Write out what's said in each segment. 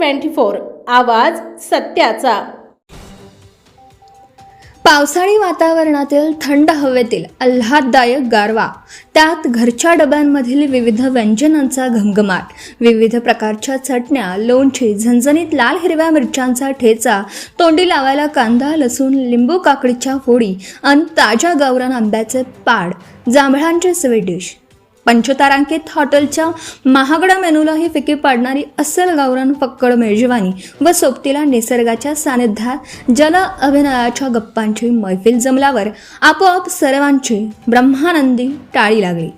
24 आवाज सत्याचा। पावसाळी वातावरणातील थंड हवेतील आल्हाददायक गारवा, त्यात घरच्या डब्यांमधील विविध व्यंजनांचा घमघमाट, विविध प्रकारच्या चटण्या, लोणची, झणझणीत लाल हिरव्या मिरच्यांचा ठेचा, तोंडी लावायला कांदा, लसूण, लिंबू काकडीच्या फोडी आणि ताज्या गावरान आंब्याचे पाड, जांभळांचे स्वीट डिश। पंचतारांकित हॉटेलच्या महागड्या मेनूलाही फिकी पाडणारी अस्सल गावरान फक्कड मेजवानी व सोबतीला निसर्गाच्या सानिध्यात जल अभिनयाच्या गप्पांची मैफिल जमल्यावर आपोआप सर्वांची ब्रह्मानंदी टाळी लागली।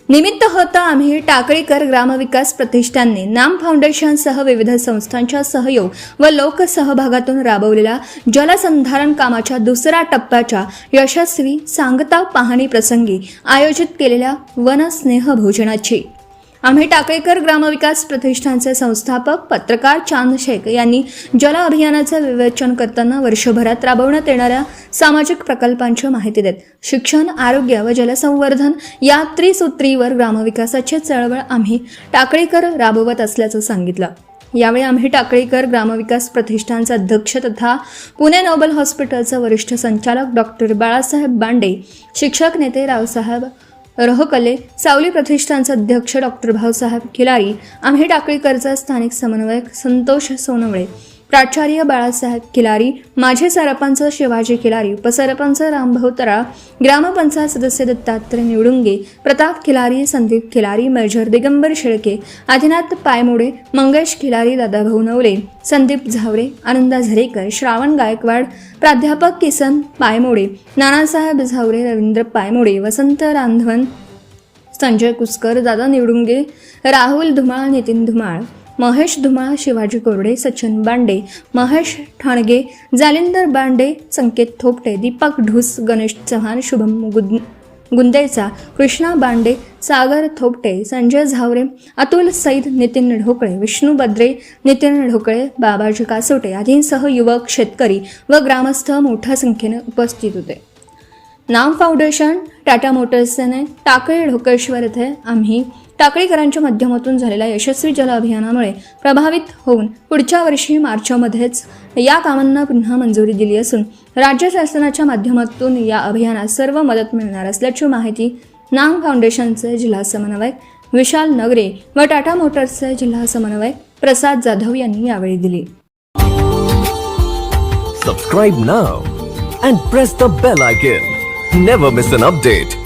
निमित्त होता आम्ही टाकळीकर ग्रामविकास प्रतिष्ठानने नाम फाउंडेशनसह विविध संस्थांच्या सहयोग व लोकसहभागातून राबवलेल्या जलसंधारण कामाच्या दुसऱ्या टप्प्याच्या यशस्वी सांगता पाहणी प्रसंगी आयोजित केलेल्या वनस्नेह भोजनाची। आम्ही टाकळीकर ग्रामविकास प्रतिष्ठानचे संस्थापक पत्रकार चांद शेख यांनी जल अभियानाचे विवेचन करताना वर्षभरात राबवण्यात येणाऱ्या सामाजिक प्रकल्पांची माहिती देत शिक्षण, आरोग्य व जलसंवर्धन या त्रिसूत्रीवर ग्रामविकासाची चळवळ आम्ही टाकळीकर राबवत असल्याचं सांगितलं। यावेळी आम्ही टाकळीकर ग्रामविकास प्रतिष्ठानचे अध्यक्ष तथा पुणे नोबल हॉस्पिटलचे वरिष्ठ संचालक डॉक्टर बाळासाहेब बांडे, शिक्षक नेते रावसाहेब रोहकले, सावली प्रतिष्ठानचे अध्यक्ष डॉक्टर भाऊसाहेब खिलारी, आम्ही टाकळीकरचा स्थानिक समन्वयक संतोष सोनवळे, प्राचार्य बाळासाहेब खिलारी, माजी सरपंच शिवाजी खिलारी, उपसरपंच रामभाऊ तराळ, ग्रामपंचायत सदस्य दत्तात्रय निवडुंगे, प्रताप खिलारी, संदीप खिलारी, मेजर दिगंबर शेळके, आदिनाथ पायमोडे, मंगेश खिलारी, दादाभाऊ नवले, संदीप झावरे, आनंदा झरेकर, श्रावण गायकवाड, प्राध्यापक किसन पायमोडे, नानासाहेब झावरे, रवींद्र पायमोडे, वसंत रांधवन, संजय कुसकर, दादा निवडुंगे, राहुल धुमाळ, नितीन धुमाळ, महेश धुमाळ, शिवाजी कोरडे, सचिन बांडे, महेश ठाणगे, जालिंदर बांडे, संकेत थोपटे, दीपक ढूस, गणेश चव्हाण, शुभम गुंदेचा, कृष्णा बांडे, सागर थोपटे, संजय झावरे, अतुल सईद, नितीन ढोकळे, विष्णू बद्रे, नितीन ढोकळे, बाबाजी कासोटे आदींसह युवक, शेतकरी व ग्रामस्थ मोठ्या संख्येने उपस्थित होते। नाम फाउंडेशन, टाटा मोटर्सने टाकळी ढोकेश्वर येथे आम्ही टाकळीकरांच्या माध्यमातून झालेल्या यशस्वी जल अभियानामुळे प्रभावित होऊन पुढच्या वर्षी मार्चमध्येच या कामांना पुन्हा मंजुरी दिली असून राज्य शासनाच्या माध्यमातून या अभियानात सर्व मदत मिळणार असल्याची माहिती नाम फाउंडेशनचे जिल्हा समन्वयक विशाल नगरे व टाटा मोटर्सचे जिल्हा समन्वयक प्रसाद जाधव यांनी यावेळी दिली। Subscribe now and press the bell icon. Never miss an update.